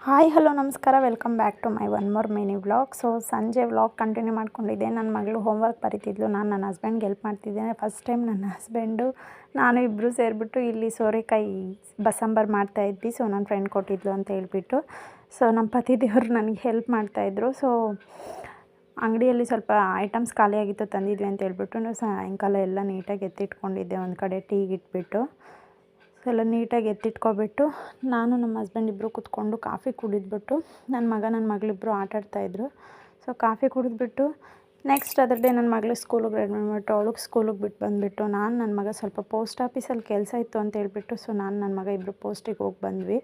Hi hello ನಮಸ್ಕಾರ, welcome back to my one more mini vlog. So ಸಂಜೆ vlog continue ಮಾಡ್ಕೊಂಡಿದ್ದೆ. ನನ್ನ ಮಗಳು ಹೋಮ್ವರ್ಕ್ ಬರೀತಿದ್ಲು, ನಾನು ನನ್ನ ಹಸ್ಬೆಂಡ್ಗೆ ಹೆಲ್ಪ್ ಮಾಡ್ತಿದ್ದೇನೆ. ಫಸ್ಟ್ ಟೈಮ್ ನನ್ನ ಹಸ್ಬೆಂಡು ನಾನು ಇಬ್ಬರು ಸೇರಿಬಿಟ್ಟು ಇಲ್ಲಿ ಸೋರೆಕಾಯಿ ಬಸಂಬರ್ ಮಾಡ್ತಾಯಿದ್ವಿ. ಸೊ ನನ್ನ ಫ್ರೆಂಡ್ ಕೊಟ್ಟಿದ್ಲು ಅಂತ ಹೇಳ್ಬಿಟ್ಟು, ಸೊ ನಮ್ಮ ಪತಿ ದೇವರು ನನಗೆ ಹೆಲ್ಪ್ ಮಾಡ್ತಾಯಿದ್ರು. ಸೊ ಅಂಗಡಿಯಲ್ಲಿ ಸ್ವಲ್ಪ ಐಟಮ್ಸ್ ಖಾಲಿಯಾಗಿತ್ತು, ತಂದಿದ್ವಿ ಅಂತ ಹೇಳ್ಬಿಟ್ಟು ಸಾಯಂಕಾಲ ಎಲ್ಲ ನೀಟಾಗಿ ಎತ್ತಿಟ್ಕೊಂಡಿದ್ದೆ ಒಂದು ಕಡೆ ಟೀಗೆ ಇಟ್ಬಿಟ್ಟು. ಎಲ್ಲ ನೀಟಾಗಿ ಎತ್ತಿಟ್ಕೊಬಿಟ್ಟು ನಾನು ನಮ್ಮ ಹಸ್ಬೆಂಡ್ ಇಬ್ಬರು ಕೂತ್ಕೊಂಡು ಕಾಫಿ ಕುಡಿದ್ಬಿಟ್ಟು ನನ್ನ ಮಗಳಿಬ್ಬರು ಆಟಾಡ್ತಾಯಿದ್ರು. ಸೊ ಕಾಫಿ ಕುಡಿದ್ಬಿಟ್ಟು ನೆಕ್ಸ್ಟ್ ಅದರ್ ಡೇ ನನ್ನ ಮಗಳಿಗೆ ಸ್ಕೂಲಿಗೆ ರೆಡಿ ಮಾಡಿಬಿಟ್ಟು ಅವಳಿಗೆ ಸ್ಕೂಲಿಗೆ ಬಿಟ್ಟು ಬಂದುಬಿಟ್ಟು ನನ್ನ ಮಗ ಸ್ವಲ್ಪ ಪೋಸ್ಟ್ ಆಫೀಸಲ್ಲಿ ಕೆಲಸ ಇತ್ತು ಅಂತ ಹೇಳ್ಬಿಟ್ಟು ಸೊ ನನ್ನ ಮಗ ಇಬ್ಬರು ಪೋಸ್ಟಿಗೆ ಹೋಗಿ ಬಂದ್ವಿ.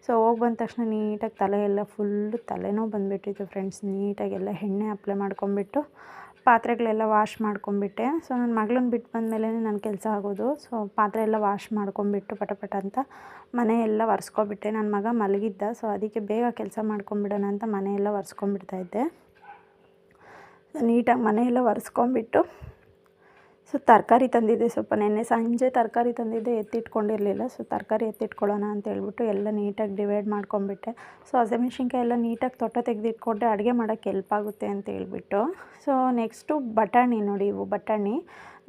ಸೊ ಹೋಗಿ ಬಂದ ತಕ್ಷಣ ನೀಟಾಗಿ ತಲೆ ಎಲ್ಲ ಫುಲ್ಲು ತಲೆನೋವು ಬಂದುಬಿಟ್ಟಿತ್ತು ಫ್ರೆಂಡ್ಸ್. ನೀಟಾಗಿ ಎಲ್ಲ ಎಣ್ಣೆ ಅಪ್ಲೈ ಮಾಡ್ಕೊಂಬಿಟ್ಟು ಪಾತ್ರೆಗಳೆಲ್ಲ ವಾಶ್ ಮಾಡ್ಕೊಂಬಿಟ್ಟೆ. ಸೊ ನನ್ನ ಮಗಳನ್ನ ಬಿಟ್ಟು ಬಂದಮೇಲೆ ನನ್ನ ಕೆಲಸ ಆಗೋದು. ಸೊ ಪಾತ್ರೆ ಎಲ್ಲ ವಾಶ್ ಮಾಡ್ಕೊಂಬಿಟ್ಟು ಪಟ ಅಂತ ಮನೆ ಎಲ್ಲ ಒರೆಸ್ಕೊಬಿಟ್ಟೆ. ನನ್ನ ಮಗ ಮಲಗಿದ್ದ, ಸೊ ಅದಕ್ಕೆ ಬೇಗ ಕೆಲಸ ಮಾಡ್ಕೊಂಬಿಡೋಣ ಅಂತ ಮನೆಯೆಲ್ಲ ಒರೆಸ್ಕೊಂಬಿಡ್ತಾಯಿದ್ದೆ. ನೀಟಾಗಿ ಮನೆಯೆಲ್ಲ ಒರೆಸ್ಕೊಂಬಿಟ್ಟು ಸೊ ತರಕಾರಿ ತಂದಿದ್ದೆ, ಸ್ವಲ್ಪ ನೆನ್ನೆ ಸಂಜೆ ತರಕಾರಿ ತಂದಿದ್ದೆ, ಎತ್ತಿಟ್ಕೊಂಡಿರಲಿಲ್ಲ. ಸೊ ತರಕಾರಿ ಎತ್ತಿಟ್ಕೊಳ್ಳೋಣ ಅಂತ ಹೇಳ್ಬಿಟ್ಟು ಎಲ್ಲ ನೀಟಾಗಿ ಡಿವೈಡ್ ಮಾಡ್ಕೊಂಬಿಟ್ಟೆ. ಸೊ ಹಸಿಮೆಣ್ಸಿನ್ಕಾಯಿ ಎಲ್ಲ ನೀಟಾಗಿ ತೆಗೆದಿಟ್ಕೊಂಡೆ, ಅಡುಗೆ ಮಾಡೋಕ್ಕೆ ಹೆಲ್ಪ್ ಆಗುತ್ತೆ ಅಂತ ಹೇಳ್ಬಿಟ್ಟು. ಸೊ ನೆಕ್ಸ್ಟು ಬಟಾಣಿ ನೋಡಿ, ಇವು ಬಟಾಣಿ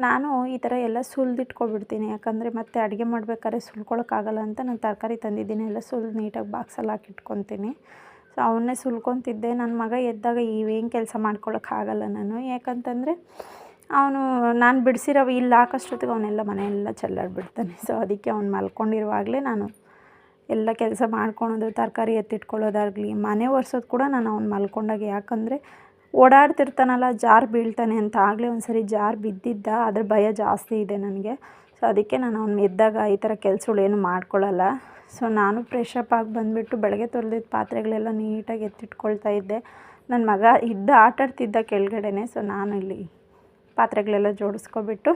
ನಾನು ಈ ಥರ ಎಲ್ಲ ಸುಲಿದಿಟ್ಕೊಬಿಡ್ತೀನಿ, ಯಾಕಂದರೆ ಮತ್ತೆ ಅಡುಗೆ ಮಾಡ್ಬೇಕಾದ್ರೆ ಸುಲ್ಕೊಳಕ್ಕಾಗಲ್ಲ ಅಂತ ನಾನು ತರಕಾರಿ ತಂದಿದ್ದೀನಿ, ಎಲ್ಲ ಸುಲಿದು ನೀಟಾಗಿ ಬಾಕ್ಸಲ್ಲಿ ಹಾಕಿಟ್ಕೊತೀನಿ. ಸೊ ಅವನ್ನೇ ಸುಲ್ಕೊತಿದ್ದೆ. ನನ್ನ ಮಗ ಎದ್ದಾಗ ಇವೇನು ಕೆಲಸ ಮಾಡ್ಕೊಳಕ್ಕಾಗಲ್ಲ ನಾನು, ಯಾಕಂತಂದರೆ ಅವನು ನಾನು ಬಿಡಿಸಿರೋ ಇಲ್ಲಿ ಹಾಕೋಷ್ಟೊತ್ತಿಗೆ ಅವನೆಲ್ಲ ಮನೆಯೆಲ್ಲ ಚೆಲ್ಲಾಡ್ಬಿಡ್ತಾನೆ. ಸೊ ಅದಕ್ಕೆ ಅವ್ನು ಮಲ್ಕೊಂಡಿರುವಾಗಲೇ ನಾನು ಎಲ್ಲ ಕೆಲಸ ಮಾಡ್ಕೊಳೋದು, ತರಕಾರಿ ಎತ್ತಿಟ್ಕೊಳ್ಳೋದಾಗಲಿ, ಮನೆ ಒರೆಸೋದು ಕೂಡ ನಾನು ಅವ್ನು ಮಲ್ಕೊಂಡಾಗೆ, ಯಾಕಂದರೆ ಓಡಾಡ್ತಿರ್ತಾನಲ್ಲ ಜಾರು ಬೀಳ್ತಾನೆ ಅಂತ. ಆಗಲೇ ಒಂದು ಸರಿ ಜಾರು ಬಿದ್ದಿದ್ದ, ಅದ್ರ ಭಯ ಜಾಸ್ತಿ ಇದೆ ನನಗೆ. ಸೊ ಅದಕ್ಕೆ ನಾನು ಅವ್ನು ಎದ್ದಾಗ ಈ ಥರ ಕೆಲಸಗಳೇನು ಮಾಡ್ಕೊಳ್ಳಲ್ಲ. ಸೊ ನಾನು ಫ್ರೆಶ್ ಅಪ್ ಆಗಿ ಬಂದುಬಿಟ್ಟು ಬೆಳಗ್ಗೆ ತೊಳೆದಿದ್ದ ಪಾತ್ರೆಗಳೆಲ್ಲ ನೀಟಾಗಿ ಎತ್ತಿಟ್ಕೊಳ್ತಾ ಇದ್ದೆ. ನನ್ನ ಮಗ ಆಟಾಡ್ತಿದ್ದ ಕೆಳಗಡೆನೆ. ಸೊ ನಾನು ಇಲ್ಲಿ ಪಾತ್ರೆಗಳೆಲ್ಲ ಜೋಡಿಸ್ಕೊಬಿಟ್ಟು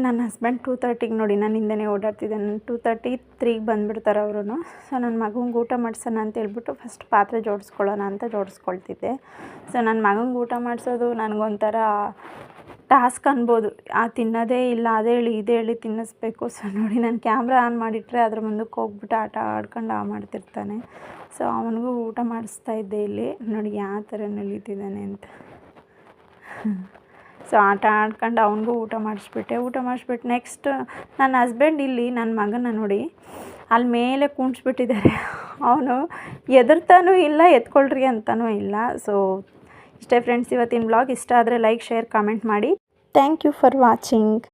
ನನ್ನ ಹಸ್ಬೆಂಡ್ 2:30ಗೆ ನೋಡಿ ನನ್ನ ಹಿಂದೆನೇ ಓಡಾಡ್ತಿದ್ದೆ. ನಾನು 2:33ಗೆ ಬಂದುಬಿಡ್ತಾರೆ ಅವರು. ಸೊ ನನ್ನ ಮಗಂಗೆ ಊಟ ಮಾಡಿಸೋಣ ಅಂತ ಹೇಳ್ಬಿಟ್ಟು ಫಸ್ಟ್ ಪಾತ್ರೆ ಜೋಡಿಸ್ಕೊಳ್ಳೋಣ ಅಂತ ಜೋಡಿಸ್ಕೊಳ್ತಿದ್ದೆ. ಸೊ ನನ್ನ ಮಗಂಗೆ ಊಟ ಮಾಡಿಸೋದು ನನಗೊಂಥರ ಟಾಸ್ಕ್ ಅನ್ಬೋದು. ತಿನ್ನೋದೇ ಇಲ್ಲ, ಅದೇ ಹೇಳಿ ಇದೇ ಹೇಳಿ ತಿನ್ನಿಸ್ಬೇಕು. ಸೊ ನೋಡಿ ನಾನು ಕ್ಯಾಮ್ರಾ ಆನ್ ಮಾಡಿಟ್ರೆ ಅದ್ರ ಮುಂದಕ್ಕೆ ಹೋಗ್ಬಿಟ್ಟು ಆಟ ಆಡ್ಕೊಂಡು ಮಾಡ್ತಿರ್ತಾನೆ. ಸೊ ಅವನಿಗೂ ಊಟ ಮಾಡಿಸ್ತಾ ಇದ್ದೆ. ಇಲ್ಲಿ ನೋಡಿ ಯಾವ ಥರ ನಲಿತಿದ್ದಾನೆ ಅಂತ. ಸೊ ಆಟ ಆಡ್ಕೊಂಡು ಅವನಿಗೂ ಊಟ ಮಾಡಿಸ್ಬಿಟ್ಟು ನೆಕ್ಸ್ಟ್ ನನ್ನ ಹಸ್ಬೆಂಡ್ ಇಲ್ಲಿ ನನ್ನ ಮಗನ ನೋಡಿ ಅಲ್ಲಿ ಮೇಲೆ ಕೂಣಿಸ್ಬಿಟ್ಟಿದ್ದಾರೆ. ಅವನು ಎದುರ್ತಾನೂ ಇಲ್ಲ, ಎತ್ಕೊಳ್ರಿ ಅಂತನೂ ಇಲ್ಲ. ಸೊ ಇಷ್ಟೇ ಫ್ರೆಂಡ್ಸ್, ಇವತ್ತಿನ ಬ್ಲಾಗ್ ಇಷ್ಟ ಆದರೆ ಲೈಕ್, ಶೇರ್, ಕಾಮೆಂಟ್ ಮಾಡಿ. Thank you for watching.